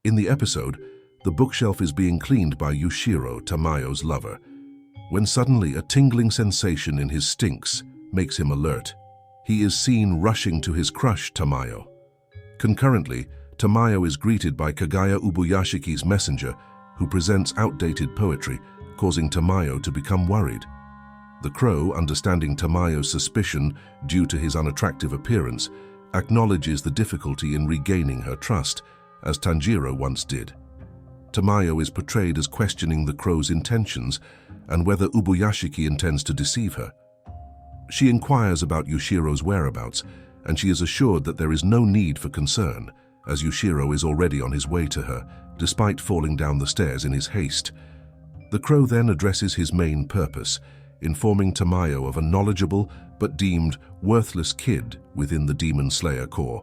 In the episode, the bookshelf is being cleaned by Yushiro, Tamayo's lover, when suddenly a tingling sensation in his stinks makes him alert. He is seen rushing to his crush, Tamayo. Concurrently, Tamayo is greeted by Kaguya Ubuyashiki's messenger, who presents outdated poetry, causing Tamayo to become worried. The crow, understanding Tamayo's suspicion due to his unattractive appearance, acknowledges the difficulty in regaining her trust, as Tanjiro once did. Tamayo is portrayed as questioning the crow's intentions and whether Ubuyashiki intends to deceive her. She inquires about Yushiro's whereabouts, and she is assured that there is no need for concern, as Yushiro is already on his way to her, despite falling down the stairs in his haste. The crow then addresses his main purpose, informing Tamayo of a knowledgeable but deemed worthless kid within the Demon Slayer Corps,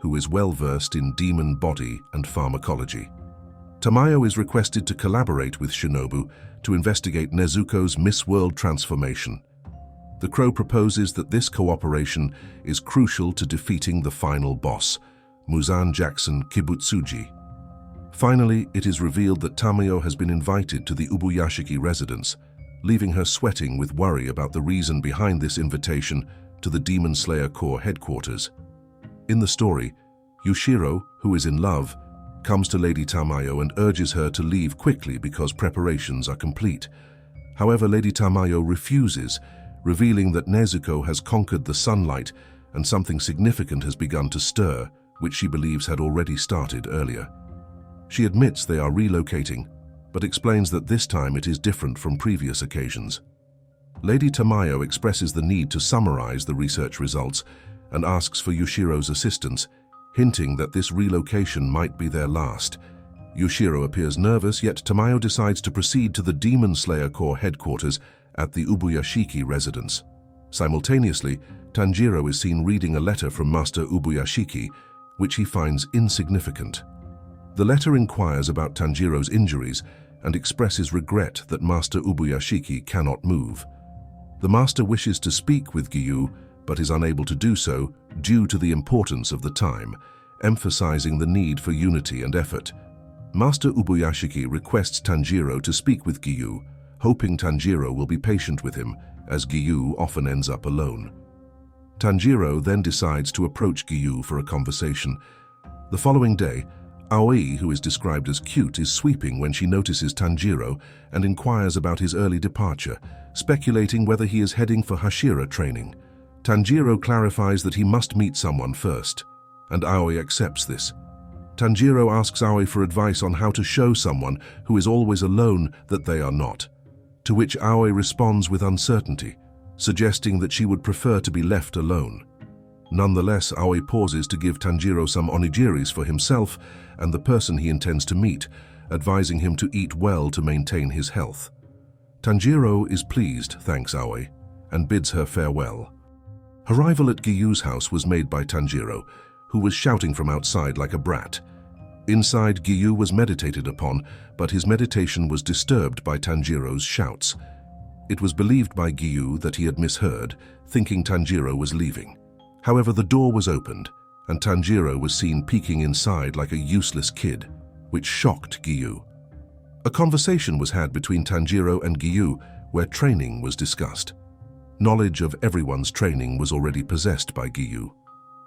who is well versed in demon body and pharmacology. Tamayo is requested to collaborate with Shinobu to investigate Nezuko's Miss World transformation. The crow proposes that this cooperation is crucial to defeating the final boss, Muzan Jackson Kibutsuji. Finally, it is revealed that Tamayo has been invited to the Ubuyashiki residence, leaving her sweating with worry about the reason behind this invitation to the Demon Slayer Corps headquarters. In the story, Yushiro, who is in love, comes to Lady Tamayo and urges her to leave quickly because preparations are complete. However, Lady Tamayo refuses, revealing that Nezuko has conquered the sunlight and something significant has begun to stir, which she believes had already started earlier. She admits they are relocating, but explains that this time it is different from previous occasions. Lady Tamayo expresses the need to summarize the research results and asks for Yushiro's assistance, hinting that this relocation might be their last. Yushiro appears nervous, yet Tamayo decides to proceed to the Demon Slayer Corps headquarters at the Ubuyashiki residence. Simultaneously, Tanjiro is seen reading a letter from Master Ubuyashiki, which he finds insignificant. The letter inquires about Tanjiro's injuries and expresses regret that Master Ubuyashiki cannot move. The master wishes to speak with Giyu, but is unable to do so due to the importance of the time, emphasizing the need for unity and effort. Master Ubuyashiki requests Tanjiro to speak with Giyu, hoping Tanjiro will be patient with him, as Giyu often ends up alone. Tanjiro then decides to approach Giyu for a conversation. The following day, Aoi, who is described as cute, is sweeping when she notices Tanjiro and inquires about his early departure, speculating whether he is heading for Hashira training. Tanjiro clarifies that he must meet someone first, and Aoi accepts this. Tanjiro asks Aoi for advice on how to show someone who is always alone that they are not, to which Aoi responds with uncertainty, suggesting that she would prefer to be left alone. Nonetheless, Aoi pauses to give Tanjiro some onigiris for himself and the person he intends to meet, advising him to eat well to maintain his health. Tanjiro is pleased, thanks Aoi, and bids her farewell. Arrival at Giyu's house was made by Tanjiro, who was shouting from outside like a brat. Inside, Giyu was meditated upon, but his meditation was disturbed by Tanjiro's shouts. It was believed by Giyu that he had misheard, thinking Tanjiro was leaving. However, the door was opened, and Tanjiro was seen peeking inside like a useless kid, which shocked Giyu. A conversation was had between Tanjiro and Giyu, where training was discussed. Knowledge of everyone's training was already possessed by Giyu.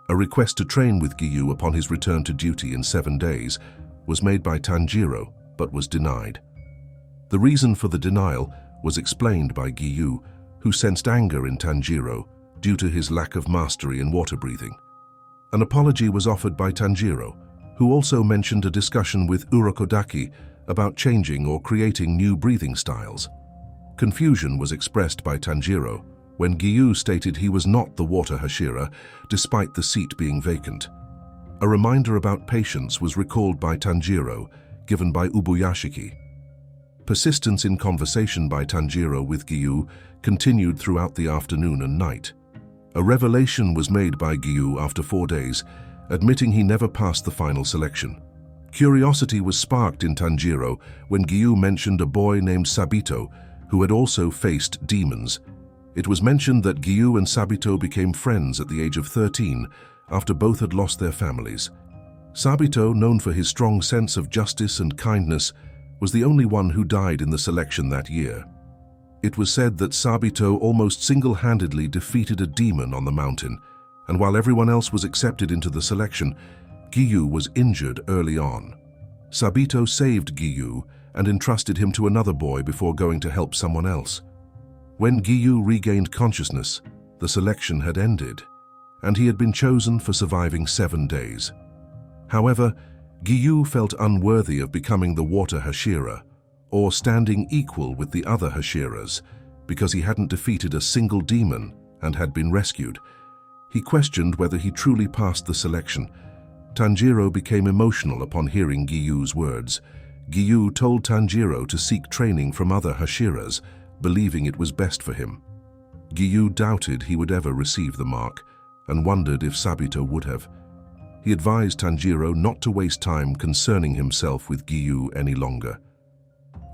A request to train with Giyu upon his return to duty in 7 days was made by Tanjiro, but was denied. The reason for the denial was explained by Giyu, who sensed anger in Tanjiro due to his lack of mastery in water breathing. An apology was offered by Tanjiro, who also mentioned a discussion with Urokodaki about changing or creating new breathing styles. Confusion was expressed by Tanjiro when Giyu stated he was not the water Hashira, despite the seat being vacant. A reminder about patience was recalled by Tanjiro, given by Ubuyashiki. Persistence in conversation by Tanjiro with Giyu continued throughout the afternoon and night. A revelation was made by Giyu after 4 days, admitting he never passed the final selection. Curiosity was sparked in Tanjiro when Giyu mentioned a boy named Sabito, who had also faced demons. It was mentioned that Giyu and Sabito became friends at the age of 13 after both had lost their families. Sabito, known for his strong sense of justice and kindness, was the only one who died in the selection that year. It was said that Sabito almost single-handedly defeated a demon on the mountain, and while everyone else was accepted into the selection, Giyu was injured early on. Sabito saved Giyu and entrusted him to another boy before going to help someone else. When Giyu regained consciousness, the selection had ended, and he had been chosen for surviving 7 days. However, Giyu felt unworthy of becoming the water Hashira, or standing equal with the other Hashiras, because he hadn't defeated a single demon and had been rescued. He questioned whether he truly passed the selection. Tanjiro became emotional upon hearing Giyu's words. Giyu told Tanjiro to seek training from other Hashiras, believing it was best for him. Giyu doubted he would ever receive the mark, and wondered if Sabito would have. He advised Tanjiro not to waste time concerning himself with Giyu any longer.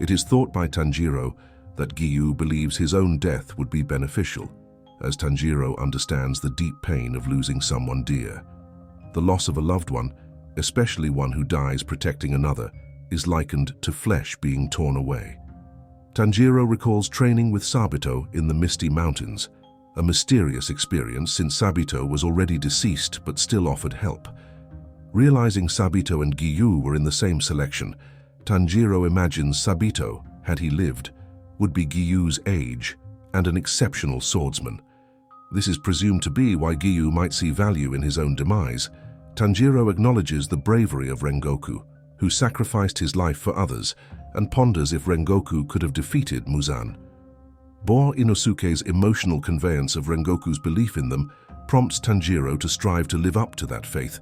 It is thought by Tanjiro that Giyu believes his own death would be beneficial, as Tanjiro understands the deep pain of losing someone dear. The loss of a loved one, especially one who dies protecting another, is likened to flesh being torn away. Tanjiro recalls training with Sabito in the Misty Mountains, a mysterious experience since Sabito was already deceased but still offered help. Realizing Sabito and Giyu were in the same selection, Tanjiro imagines Sabito, had he lived, would be Giyu's age and an exceptional swordsman. This is presumed to be why Giyu might see value in his own demise. Tanjiro acknowledges the bravery of Rengoku, who sacrificed his life for others, and ponders if Rengoku could have defeated Muzan. Bo Inosuke's emotional conveyance of Rengoku's belief in them prompts Tanjiro to strive to live up to that faith.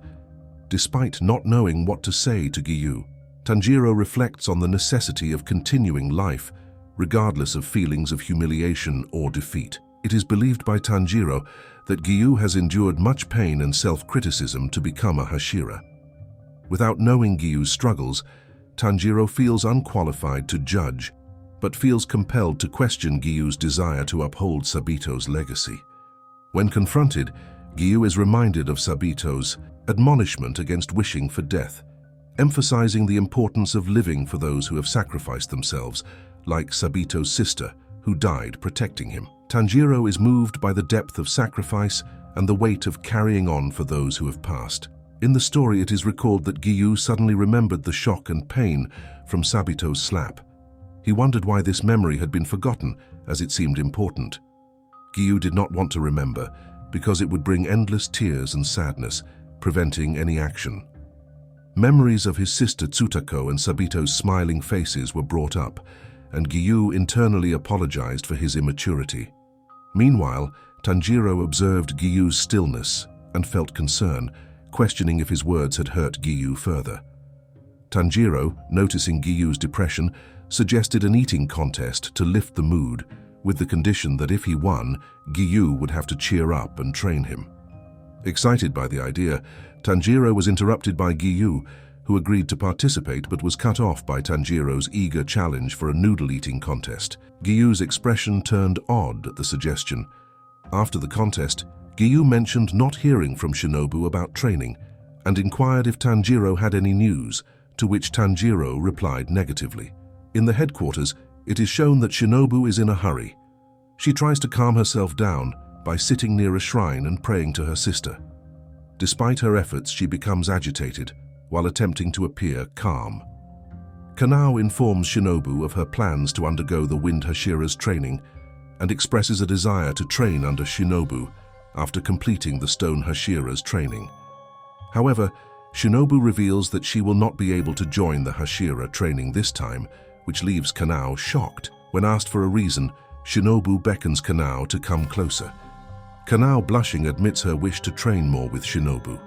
Despite not knowing what to say to Giyu, Tanjiro reflects on the necessity of continuing life, regardless of feelings of humiliation or defeat. It is believed by Tanjiro that Giyu has endured much pain and self-criticism to become a Hashira. Without knowing Giyu's struggles, Tanjiro feels unqualified to judge, but feels compelled to question Giyu's desire to uphold Sabito's legacy. When confronted, Giyu is reminded of Sabito's admonishment against wishing for death, emphasizing the importance of living for those who have sacrificed themselves, like Sabito's sister, who died protecting him. Tanjiro is moved by the depth of sacrifice and the weight of carrying on for those who have passed. In the story, it is recalled that Giyu suddenly remembered the shock and pain from Sabito's slap. He wondered why this memory had been forgotten, as it seemed important. Giyu did not want to remember, because it would bring endless tears and sadness, preventing any action. Memories of his sister Tsutako and Sabito's smiling faces were brought up, and Giyu internally apologized for his immaturity. Meanwhile, Tanjiro observed Giyu's stillness and felt concern, questioning if his words had hurt Giyu further. Tanjiro, noticing Giyu's depression, suggested an eating contest to lift the mood, with the condition that if he won, Giyu would have to cheer up and train him. Excited by the idea, Tanjiro was interrupted by Giyu, who agreed to participate but was cut off by Tanjiro's eager challenge for a noodle-eating contest. Giyu's expression turned odd at the suggestion. After the contest, Giyu mentioned not hearing from Shinobu about training and inquired if Tanjiro had any news, to which Tanjiro replied negatively. In the headquarters, it is shown that Shinobu is in a hurry. She tries to calm herself down by sitting near a shrine and praying to her sister. Despite her efforts, she becomes agitated while attempting to appear calm. Kanao informs Shinobu of her plans to undergo the Wind Hashira's training and expresses a desire to train under Shinobu after completing the Stone Hashira's training. However, Shinobu reveals that she will not be able to join the Hashira training this time, which leaves Kanao shocked. When asked for a reason, Shinobu beckons Kanao to come closer. Kanao, blushing, admits her wish to train more with Shinobu.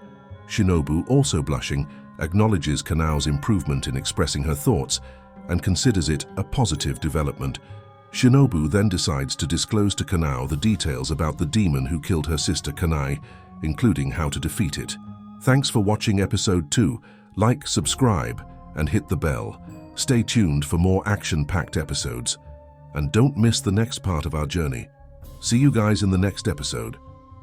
Shinobu, also blushing, acknowledges Kanao's improvement in expressing her thoughts and considers it a positive development. Shinobu then decides to disclose to Kanao the details about the demon who killed her sister Kanai, including how to defeat it. Thanks for watching episode 2. Like, subscribe, and hit the bell. Stay tuned for more action-packed episodes. And don't miss the next part of our journey. See you guys in the next episode.